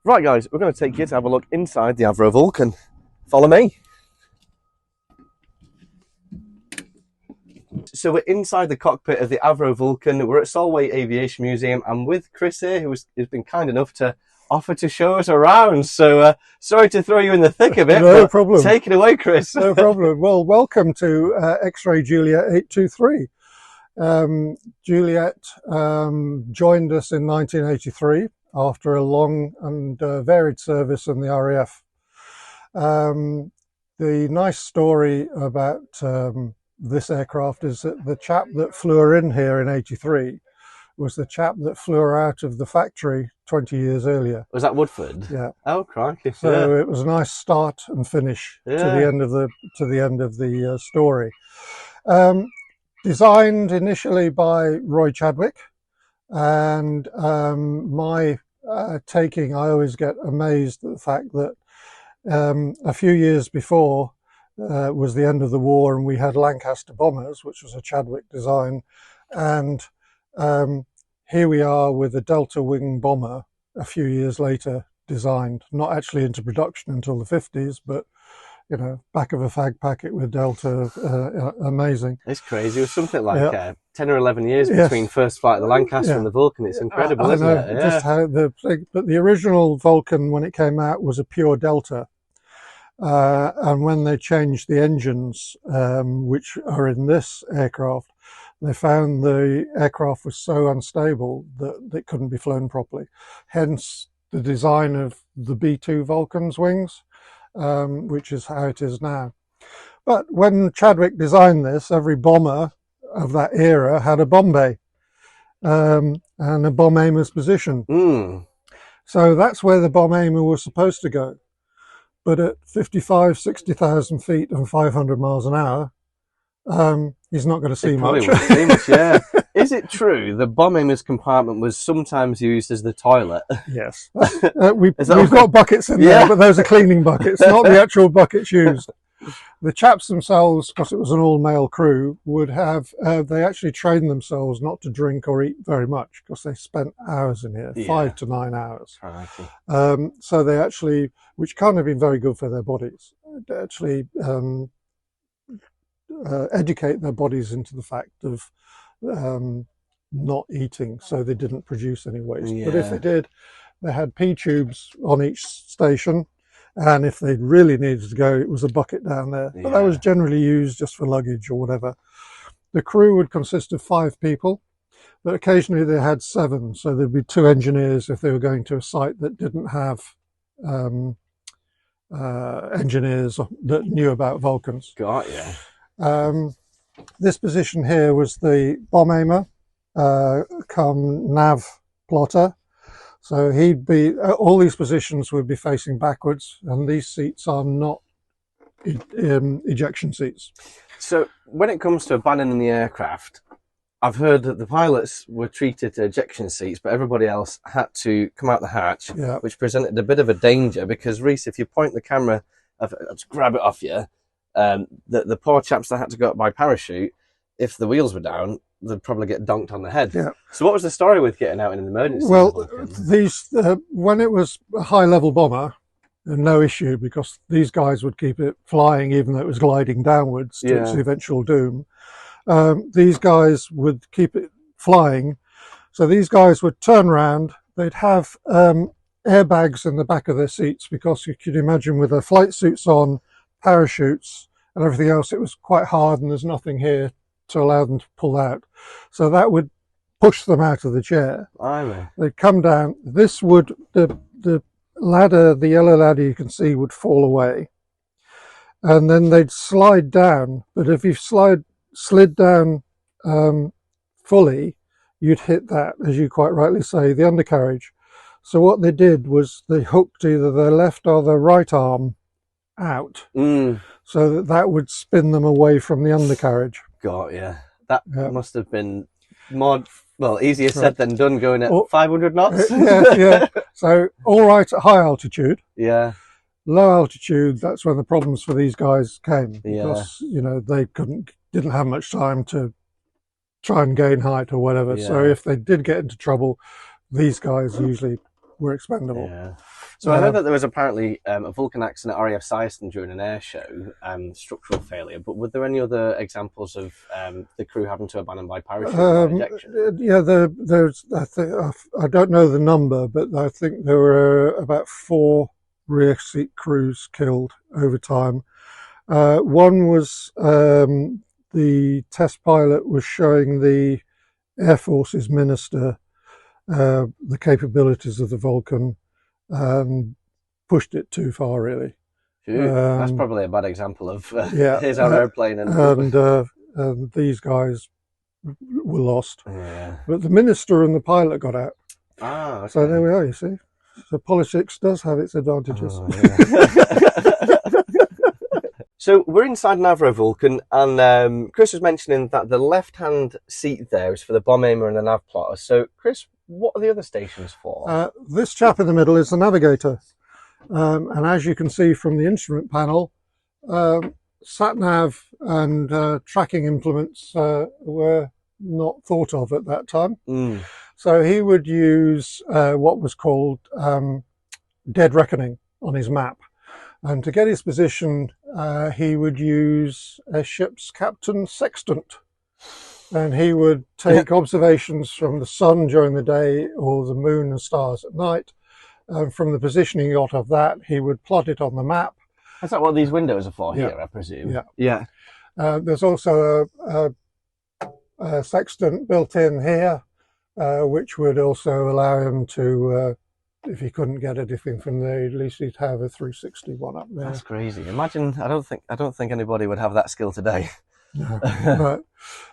Right guys, we're going to take you to have a look inside the Avro Vulcan. Follow me. So we're inside the cockpit of the Avro Vulcan. We're at Solway Aviation Museum. I'm with Chris here, who has been kind enough to offer to show us around. So sorry to throw you in the thick of it. No problem. Take it away, Chris. No problem. Well, welcome to X-Ray Juliet 823. Juliet joined us in 1983 after a long and varied service in the RAF. The nice story about this aircraft is that the chap that flew her in here in 83 was the chap that flew her out of the factory 20 years earlier. Was that Woodford? Yeah. Oh, crikey. So it was a nice start and finish to the end of the story. Designed initially by Roy Chadwick, and my taking, I always get amazed at the fact that a few years before was the end of the war, and we had Lancaster bombers, which was a Chadwick design, and here we are with a Delta wing bomber a few years later, designed, not actually into production until the 50s, but you know, back of a fag packet with Delta, amazing. It's crazy. It was something like 10 or 11 years between first flight of the Lancaster and the Vulcan. It's incredible, isn't it? Yeah. Just how but the original Vulcan, when it came out, was a pure Delta. And when they changed the engines, which are in this aircraft, they found the aircraft was so unstable that it couldn't be flown properly. Hence the design of the B-2 Vulcan's wings, which is how it is now. But when Chadwick designed this, every bomber of that era had a bomb bay and a bomb aimer's position. So that's where the bomb aimer was supposed to go. But at 55, 60,000 feet and 500 miles an hour, he's not going to see much. See much, yeah. Is it true the bomb aimer's compartment was sometimes used as the toilet? Yes. We've got buckets in there, but those are cleaning buckets, not the actual buckets used. The chaps themselves, because it was an all-male crew, would have, they actually trained themselves not to drink or eat very much, because they spent hours in here, 5 to 9 hours. So they actually, which can't have been very good for their bodies, actually educate their bodies into the fact of not eating, so they didn't produce any waste. But if they did, they had pee tubes on each station, and if they really needed to go, it was a bucket down there. But that was generally used just for luggage or whatever. The crew would consist of 5 people, but occasionally they had 7, so there'd be 2 engineers if they were going to a site that didn't have engineers that knew about Vulcans. Got you. This position here was the bomb aimer, come nav plotter. So he'd be, all these positions would be facing backwards, and these seats are not ejection seats. So when it comes to abandoning the aircraft, I've heard that the pilots were treated to ejection seats, but everybody else had to come out the hatch, which presented a bit of a danger because, Reese, if you point the camera, just grab it off you, the poor chaps that had to go up by parachute, if the wheels were down, they'd probably get donked on the head. So what was the story with getting out in an emergency? Well, these when it was a high-level bomber, no issue, because these guys would keep it flying even though it was gliding downwards to its eventual doom. These guys would keep it flying. So these guys would turn around. They'd have airbags in the back of their seats, because you could imagine with their flight suits on, parachutes and everything else, it was quite hard and there's nothing here to allow them to pull out. So that would push them out of the chair. They'd come down. This would, the ladder, the yellow ladder you can see, would fall away. And then they'd slide down. But if you slid down fully, you'd hit that, as you quite rightly say, the undercarriage. So what they did was they hooked either their left or their right arm out, so that would spin them away from the undercarriage. Got you. That must have been more, well, easier said than done, going at 500 knots. So all right at high altitude. Low altitude, that's when the problems for these guys came, because you know, they didn't have much time to try and gain height or whatever. So if they did get into trouble, these guys usually were expendable. So I heard that there was apparently a Vulcan accident at RAF Syston during an air show, structural failure. But were there any other examples of the crew having to abandon by parachute without ejection? Yeah, there's. I think I don't know the number, but I think there were about 4 rear seat crews killed over time. One was the test pilot was showing the Air Force's minister the capabilities of the Vulcan. Pushed it too far, really. That's probably a bad example of here's our airplane, and these guys were lost. But the minister and the pilot got out. Okay. So there we are. You see, so politics does have its advantages. So we're inside an Avro Vulcan, and Chris was mentioning that the left-hand seat there is for the bomb aimer and the nav plotter. So, Chris, what are the other stations for? This chap in the middle is the Navigator. And as you can see from the instrument panel, sat-nav and tracking implements were not thought of at that time. So he would use what was called dead reckoning on his map. And to get his position, he would use a ship's captain's sextant. And he would take observations from the sun during the day or the moon and stars at night. And from the positioning he got of that, he would plot it on the map. Is that what these windows are for here, I presume? Yeah. There's also a sextant built in here, which would also allow him to, if he couldn't get anything from there, at least he'd have a 361 up there. That's crazy. Imagine, I don't think anybody would have that skill today. No. Right.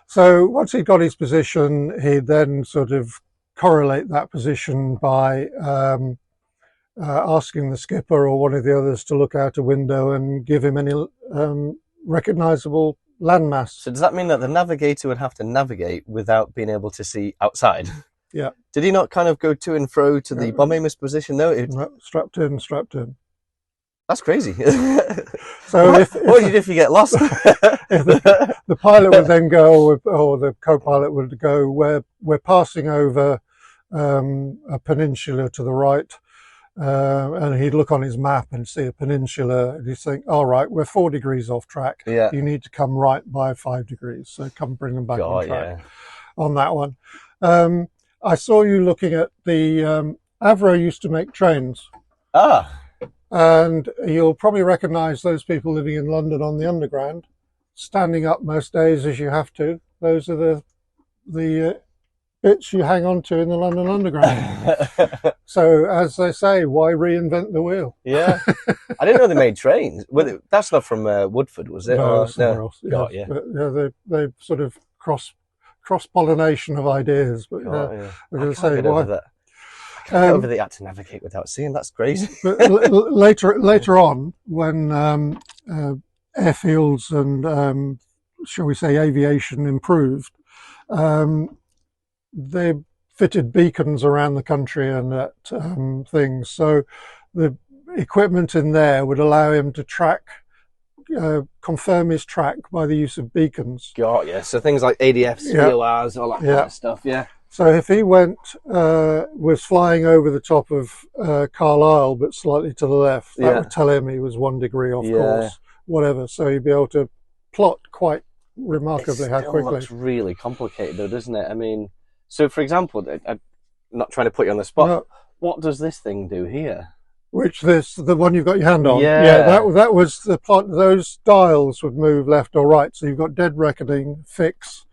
So once he'd got his position, he'd then sort of correlate that position by asking the skipper or one of the others to look out a window and give him any recognizable landmass. So does that mean that the Navigator would have to navigate without being able to see outside? Yeah. Did he not kind of go to and fro to the bomb aimer's position? No, strapped in. That's crazy. So what would you do if you get lost? The pilot would then go, or the co-pilot would go, we're passing over a peninsula to the right, and he'd look on his map and see a peninsula, and he'd think, all right, we're 4 degrees off track. Yeah. You need to come right by 5 degrees. So come bring them back on track on that one. I saw you looking at the Avro used to make trains. And you'll probably recognise those people living in London on the Underground, standing up most days as you have to. Those are the bits you hang on to in the London Underground. So, as they say, why reinvent the wheel? Yeah. I didn't know they made trains. Well, that's not from Woodford, was it? No, somewhere else. God, yeah. But, they sort of cross-pollination of ideas. But I'm going to say, why? Over the had to navigate without seeing. That's crazy. But later on, when airfields and shall we say aviation improved, they fitted beacons around the country and at things. So the equipment in there would allow him to track, confirm his track by the use of beacons. Got you. So things like ADFs, VORs, all that kind of stuff. Yeah. So if he was flying over the top of Carlisle, but slightly to the left, that would tell him he was 1 degree off course, whatever. So he'd be able to plot quite remarkably how quickly. It looks really complicated though, doesn't it? I mean, so for example, I'm not trying to put you on the spot, what does this thing do here? Which the one you've got your hand on? Yeah. That was the plot. Those dials would move left or right. So you've got dead reckoning, fix,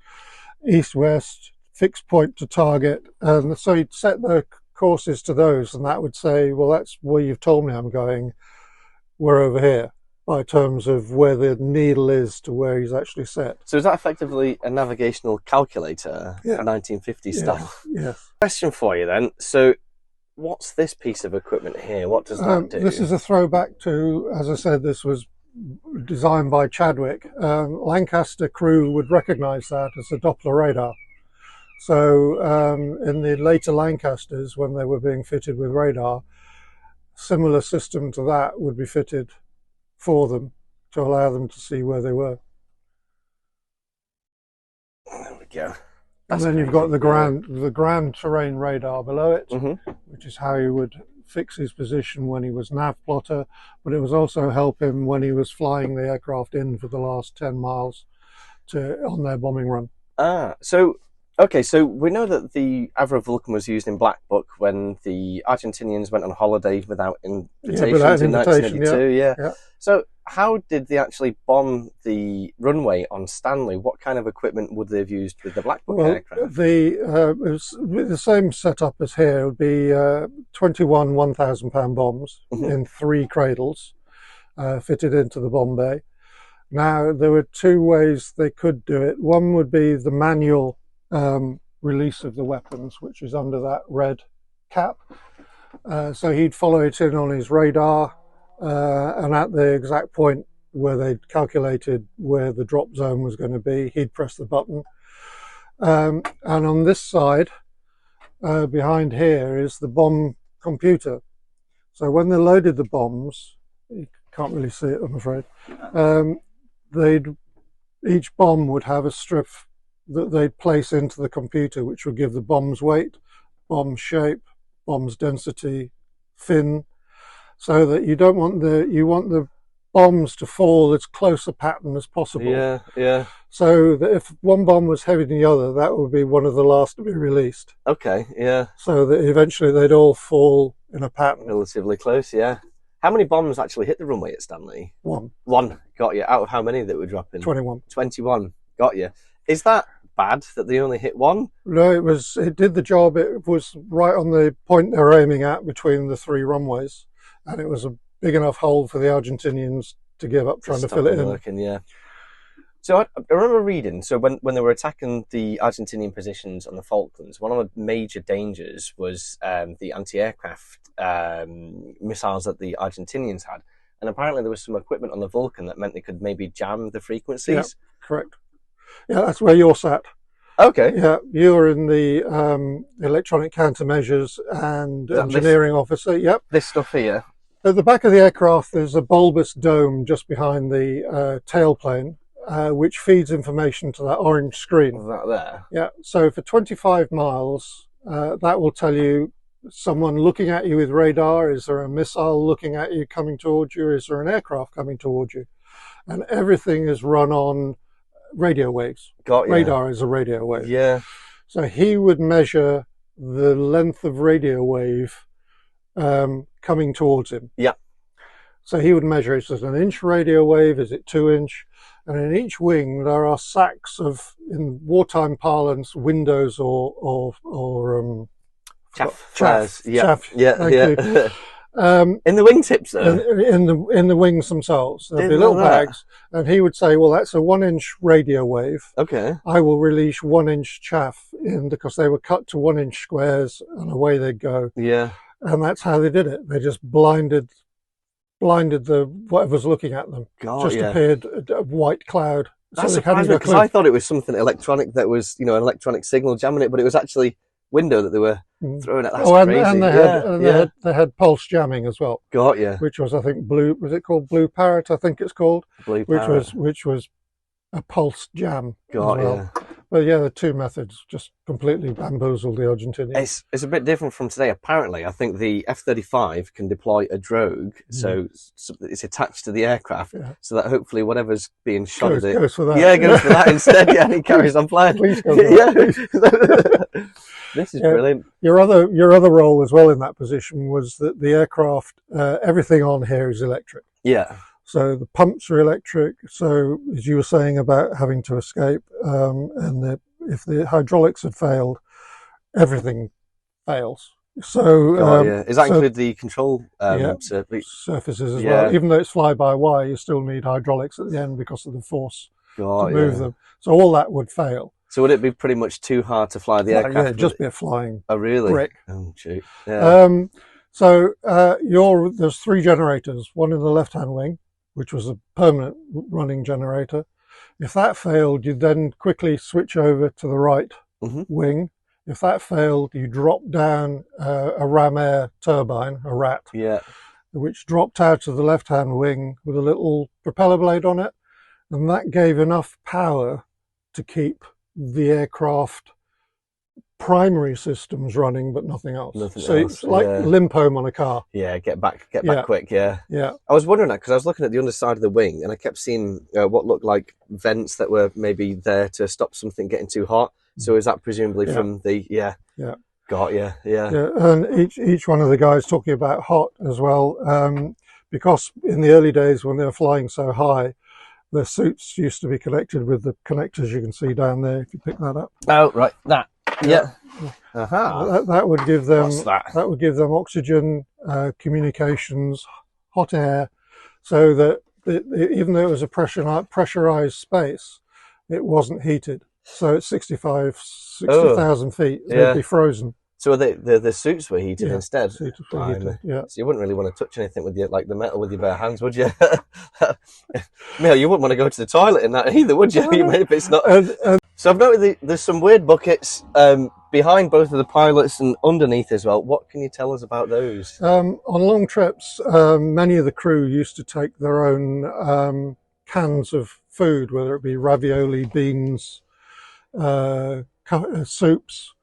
east-west, fixed point to target, and so you'd set the courses to those, and that would say, well, that's where you've told me I'm going, we're over here, by terms of where the needle is to where he's actually set. So is that effectively a navigational calculator, 1950s style? Yes. Question for you then, so what's this piece of equipment here? What does that do? This is a throwback to, as I said, this was designed by Chadwick. Lancaster crew would recognise that as a Doppler radar. So in the later Lancasters, when they were being fitted with radar, similar system to that would be fitted for them to allow them to see where they were. There we go. And then you've got the ground terrain radar below it, which is how you would fix his position when he was nav plotter, but it was also help him when he was flying the aircraft in for the last 10 miles on their bombing run. Okay, so we know that the Avro Vulcan was used in Black Book when the Argentinians went on holiday without invitation in 1982. Yeah. So how did they actually bomb the runway on Stanley? What kind of equipment would they have used with the Black Book aircraft? It was the same setup as here. It would be 21 1,000-pound bombs in 3 cradles fitted into the bomb bay. Now, there were 2 ways they could do it. One would be the manual release of the weapons, which is under that red cap. So he'd follow it in on his radar, and at the exact point where they'd calculated where the drop zone was going to be, he'd press the button. And on this side, behind here, is the bomb computer. So when they loaded the bombs, you can't really see it, I'm afraid, each bomb would have a strip that they'd place into the computer, which would give the bomb's weight, bomb shape, bomb's density, fin, so that you want the bombs to fall as close a pattern as possible. Yeah. So that if one bomb was heavier than the other, that would be one of the last to be released. Okay, yeah. So that eventually they'd all fall in a pattern. Relatively close, yeah. How many bombs actually hit the runway at Stanley? 1. 1, got you. Out of how many that were dropping? 21. 21, got you. Is that bad that they only hit 1? No, it did the job. It was right on the point they were aiming at between the 3 runways, and it was a big enough hole for the Argentinians to give up trying to fill it in. Working, yeah. So I remember reading, so when they were attacking the Argentinian positions on the Falklands, one of the major dangers was the anti-aircraft missiles that the Argentinians had. And apparently there was some equipment on the Vulcan that meant they could maybe jam the frequencies. Yeah, correct. Yeah, that's where you're sat. Okay. Yeah, you're in the electronic countermeasures and engineering officer. Yep. This stuff here. At the back of the aircraft, there's a bulbous dome just behind the tailplane, which feeds information to that orange screen. Is that there? Yeah. So for 25 miles, that will tell you someone looking at you with radar. Is there a missile looking at you coming towards you? Is there an aircraft coming towards you? And everything is run on radio waves. Got you. Radar is a radio wave. Yeah. So he would measure the length of radio wave coming towards him. Yeah. So he would measure, is it an inch radio wave? Is it 2 inch? And in each wing, there are sacks of, in wartime parlance, windows or chaff. Yeah. In the wingtips, though. In the wings themselves, there'd be little bags, and he would say, "Well, that's a 1 inch radio wave. Okay. I will release 1 inch chaff in," because they were cut to 1 inch squares, and away they'd go. Yeah. And that's how they did it. They just blinded the whatever's looking at them. Appeared a white cloud. That surprised me, because I thought it was something electronic that was, an electronic signal jamming it, but it was actually window that they were throwing at. That's crazy. And they had pulse jamming as well. Got you. Which was, I think, blue. Was it called Blue Parrot? I think it's called. Blue Parrot. Which was a pulse jam. Got you. But yeah, the 2 methods just completely bamboozled the Argentinians. It's a bit different from today. Apparently, I think the F-35 can deploy a drogue, so it's attached to the aircraft, so that hopefully whatever's being shot at it goes for that. Yeah, goes for that instead. Yeah, and he carries on flying. Please go for that. This is brilliant. Your other role as well in that position was that the aircraft, everything on here is electric. Yeah. So the pumps are electric. So as you were saying about having to escape, and if the hydraulics had failed, everything fails. So does that include the control surfaces as well? Even though it's fly-by-wire, you still need hydraulics at the end because of the force to move them. So all that would fail. So would it be pretty much too hard to fly the aircraft? Yeah, it'd just be a flying brick. Oh, shoot. Yeah. So there's 3 generators, one in the left-hand wing, which was a permanent running generator. If that failed, you then quickly switch over to the right wing. If that failed, you drop down a ram air turbine, a RAT, which dropped out of the left-hand wing with a little propeller blade on it. And that gave enough power to keep the aircraft primary systems running, but nothing else. Nothing so else, it's like limp home on a car. Yeah, get back quick. Yeah. Yeah. I was wondering that because I was looking at the underside of the wing and I kept seeing what looked like vents that were maybe there to stop something getting too hot. So is that presumably from the Got you. Yeah. And each one of the guys talking about hot as well, because in the early days when they were flying so high, their suits used to be connected with the connectors you can see down there. If you pick that up. Oh, right, that. Yeah. That would give them. What's that? That would give them oxygen, communications, hot air, so that even though it was a pressurized space, it wasn't heated. So at 60,000 feet, they'd be frozen. So the suits were heated instead? Suits were heated, So you wouldn't really want to touch anything with like the metal with your bare hands, would you? Neil, you wouldn't want to go to the toilet in that either, would you? Maybe it's not. So I've noted there's some weird buckets behind both of the pilots and underneath as well. What can you tell us about those? On long trips, many of the crew used to take their own cans of food, whether it be ravioli, beans, soups.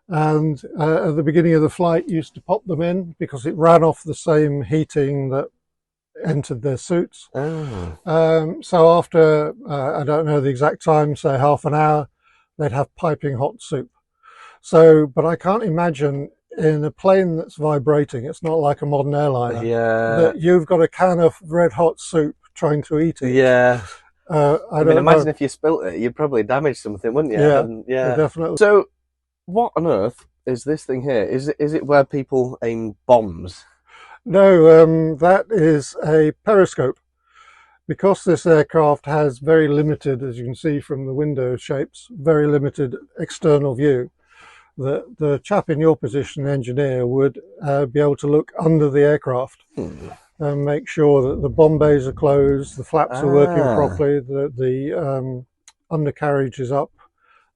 And at the beginning of the flight used to pop them in because it ran off the same heating that entered their suits. So after I don't know the exact time, say half an hour, they'd have piping hot soup. So but I can't imagine in a plane that's vibrating, it's not like a modern airliner, that you've got a can of red hot soup trying to eat it. I mean, imagine if you spilt it, you'd probably damage something, wouldn't you? Yeah, definitely. So what on earth is this thing here? Is it where people aim bombs? No, that is a periscope. Because this aircraft has very limited, as you can see from the window shapes, very limited external view, the chap in your position, the engineer, would be able to look under the aircraft and make sure that the bomb bays are closed, the flaps are working properly, the undercarriage is up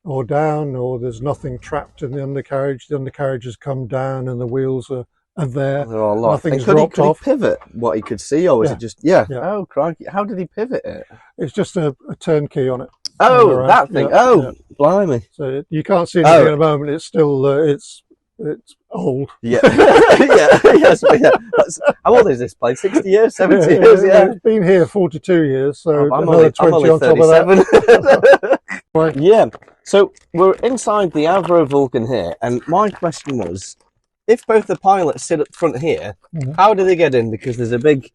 or down, or there's nothing trapped in the undercarriage has come down and the wheels are there. There are a lot. Nothing's could dropped off. He pivot what he could see, or was it just Oh crikey! How did he pivot it? It's just a turnkey on it. Oh, that thing. Blimey! So you can't see anything at the moment. It's still it's old. Yeah. How old is this plane? 60 years, 70 years? Yeah. It's been here 42 years, so I'm another 20 only on top of that. Yeah. So we're inside the Avro Vulcan here, and my question was, if both the pilots sit up front here, how do they get in? Because there's a big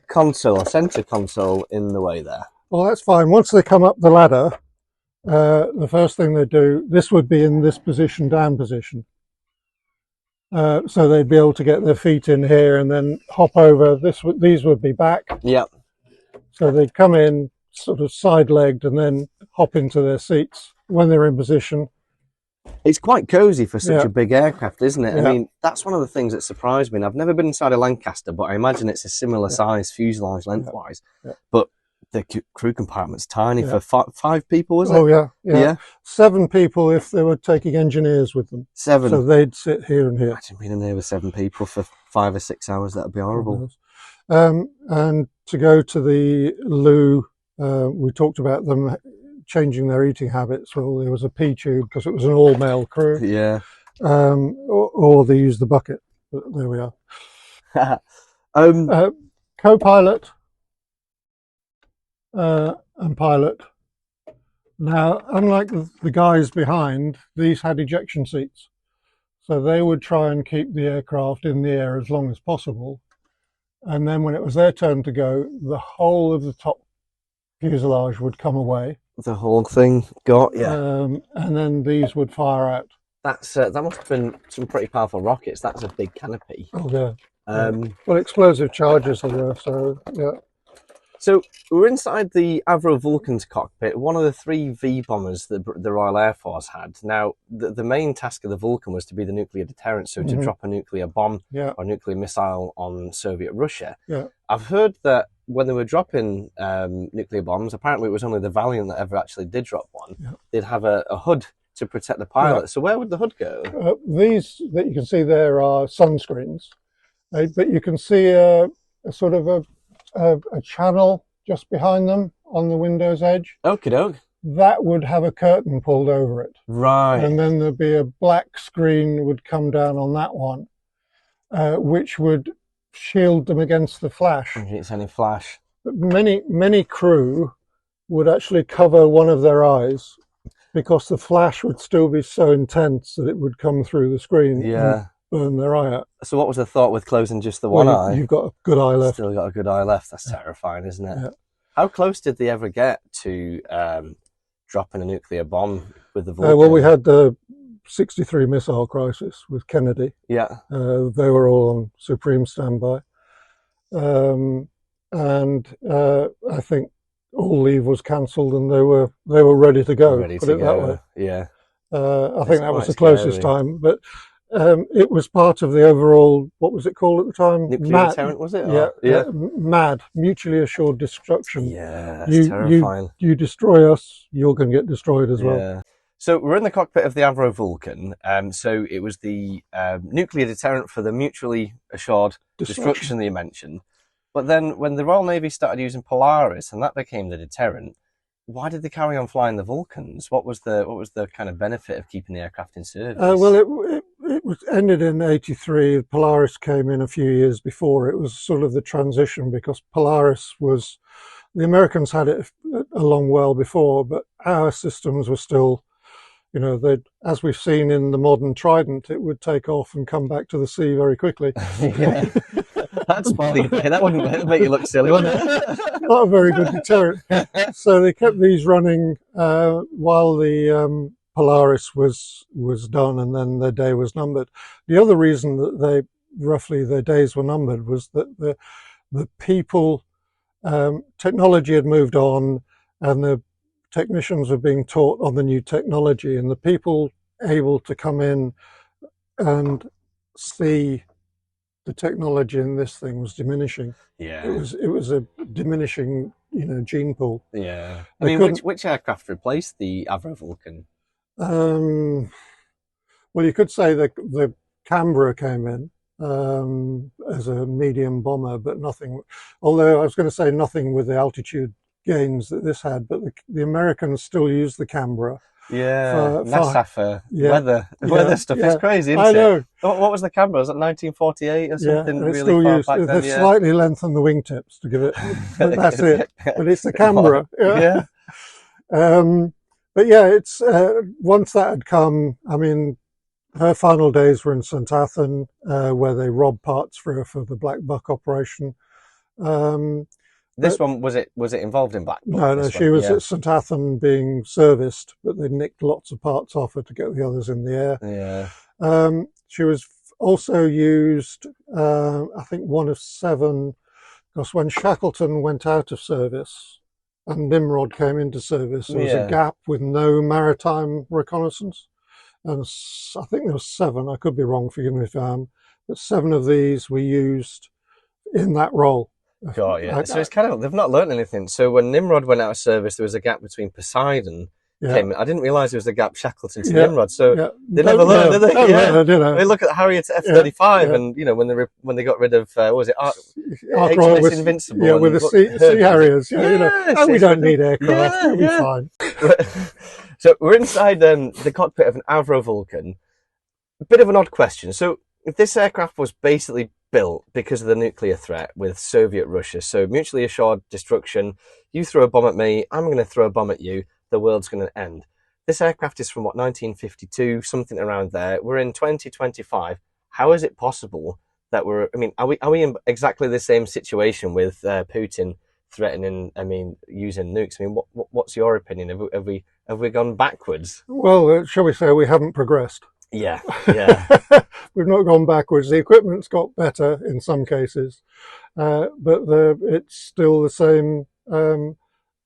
console, a center console in the way there. Well, that's fine. Once they come up the ladder, the first thing they do, this would be in this position, down position. So they'd be able to get their feet in here and then hop over. These would be back. Yeah. So they'd come in sort of side-legged and then hop into their seats when they're in position. It's quite cosy for such a big aircraft, isn't it? Yeah. I mean, that's one of the things that surprised me. And I've never been inside a Lancaster, but I imagine it's a similar size fuselage lengthwise. But the crew compartment's tiny for 5 people, was it? Oh, yeah. 7 people if they were taking engineers with them. 7. So they'd sit here and here. Imagine being in there with 7 people for 5 or 6 hours. That would be horrible. And to go to the loo, we talked about them changing their eating habits. Well, there was a pee tube because it was an all-male crew. Yeah. Or they used the bucket. But there we are. Co-pilot and pilot. Now, unlike the guys behind, these had ejection seats. So they would try and keep the aircraft in the air as long as possible. And then when it was their turn to go, the whole of the top fuselage would come away. The whole thing and then these would fire out. That's that must have been some pretty powerful rockets. That's a big canopy. Oh yeah. Well, explosive charges are there, so yeah. So we're inside the Avro Vulcan's cockpit, one of the 3 V bombers that the Royal Air Force had. Now, the main task of the Vulcan was to be the nuclear deterrent, so to drop a nuclear bomb or nuclear missile on Soviet Russia. Yeah. I've heard that when they were dropping nuclear bombs, apparently it was only the Valiant that ever actually did drop one. Yeah. They'd have a hood to protect the pilot. Yeah. So where would the hood go? These that you can see there are sunscreens, but you can see a sort of a channel just behind them on the window's edge. Okie doke. that would have a curtain pulled over it. Right. And then there'd be a black screen would come down on that one, which would shield them against the flash. It's any flash. But many crew would actually cover one of their eyes because the flash would still be so intense that it would come through the screen and burn their eye out. So what was the thought with closing just the one eye? You've got a good eye left. Still got a good eye left. That's terrifying, isn't it? Yeah. How close did they ever get to dropping a nuclear bomb with the Vulcan? Well, we had the 63 missile crisis with Kennedy. Yeah. They were all on supreme standby. And I think all leave was cancelled and they were ready to go. Ready put to it go. that way. Yeah. I think that was the closest time, but it was part of the overall, what was it called at the time? Nuclear deterrent, was it? Yeah. MAD, mutually assured destruction. Yeah, that's terrifying. You destroy us, you're going to get destroyed as well. So we're in the cockpit of the Avro Vulcan. So it was the nuclear deterrent for the mutually assured destruction that you mentioned. But then when the Royal Navy started using Polaris and that became the deterrent, why did they carry on flying the Vulcans? What was the kind of benefit of keeping the aircraft in service? Well, it was ended in '83. Polaris came in a few years before. It was sort of the transition because Polaris was, the Americans had it a long while before, but our systems were still, you know, as we've seen in the modern Trident, it would take off and come back to the sea very quickly. Yeah. That's funny. That wouldn't make you look silly, wouldn't it? Not a very good deterrent. So they kept these running while the Polaris was done, and then their day was numbered. The other reason that their days were numbered was that the people, technology had moved on, and the technicians were being taught on the new technology, and the people able to come in and see the technology in this thing was diminishing. Yeah, it was a diminishing, gene pool. Yeah, I mean, which aircraft replaced the Avro Vulcan? Well, you could say the Canberra came in as a medium bomber, but nothing. Although I was going to say nothing with the altitude gains that this had, but the Americans still use the Canberra. Yeah, NASA for weather stuff. It's crazy, isn't I know. It? What was the Canberra? Was it 1948 or something? Yeah, it's really still far used. back then, They've slightly lengthened the wingtips to give it, but that's it. But it's the Canberra. Yeah. But yeah, it's once that had come. I mean, her final days were in St Athan, where they robbed parts for her for the Black Buck operation. This one, was it involved in Black Buck? No, she was at St Athan being serviced, but they nicked lots of parts off her to get the others in the air. Yeah. She was also used, I think, one of 7, because when Shackleton went out of service and Nimrod came into service, there was a gap with no maritime reconnaissance. And I think there was 7, I could be wrong, forgive me if I am, but 7 of these were used in that role. Got you. So it's kind of, they've not learned anything. So when Nimrod went out of service, there was a gap between Poseidon. I didn't realise there was a gap Shackleton to Nimrod. So they never learned, did they? I mean, look at the Harriet F-35, and when they got rid of what was it? HMS Invincible. Yeah, with the sea Harriers. We don't need aircraft. It'll be fine. So we're inside the cockpit of an Avro Vulcan. A bit of an odd question. So if this aircraft was basically built because of the nuclear threat with Soviet Russia, so mutually assured destruction, you throw a bomb at me, I'm going to throw a bomb at you, the world's going to end. This aircraft is from 1952, something around there. We're in 2025. How is it possible that are we in exactly the same situation with Putin threatening, using nukes? I mean, what's your opinion? Have we gone backwards? Well, shall we say we haven't progressed? Yeah. We've not gone backwards. The equipment's got better in some cases, but it's still the same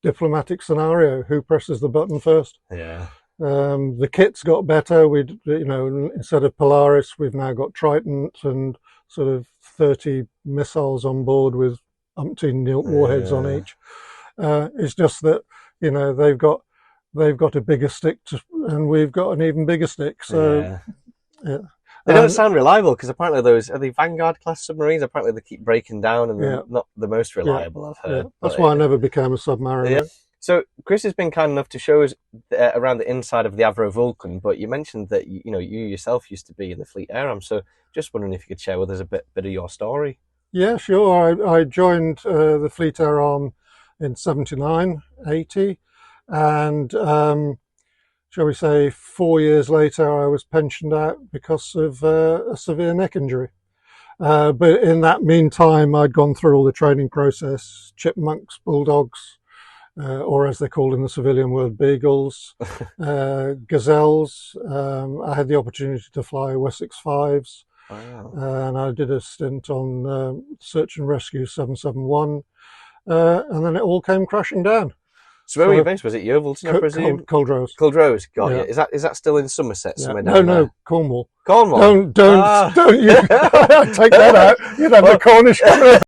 diplomatic scenario. Who presses the button first? Yeah. The kit's got better. Instead of Polaris, we've now got Trident and sort of 30 missiles on board with umpteen warheads on each. It's just that they've got a bigger stick and we've got an even bigger stick. So they don't sound reliable, because apparently are they Vanguard class submarines? Apparently they keep breaking down and they're not the most reliable, I've heard. That's why I never became a submariner. So Chris has been kind enough to show us around the inside of the Avro Vulcan, but you mentioned that you yourself used to be in the Fleet Air Arm. So just wondering if you could share with us a bit of your story. Yeah, sure. I joined the Fleet Air Arm in 79, 80, and shall we say 4 years later I was pensioned out because of a severe neck injury. But in that meantime, I'd gone through all the training process: chipmunks, bulldogs, or as they're called in the civilian world, beagles, gazelles. I had the opportunity to fly Wessex 5s. Wow. And I did a stint on Search and Rescue 771, and then it all came crashing down. So where were you based? Was it Yeovilton, I presume? Culdrose. Culdrose, got you. Is that still in Somerset? Yeah. Somewhere down there? No, Cornwall. Cornwall. Don't you take that out. You'd have the Cornish coming.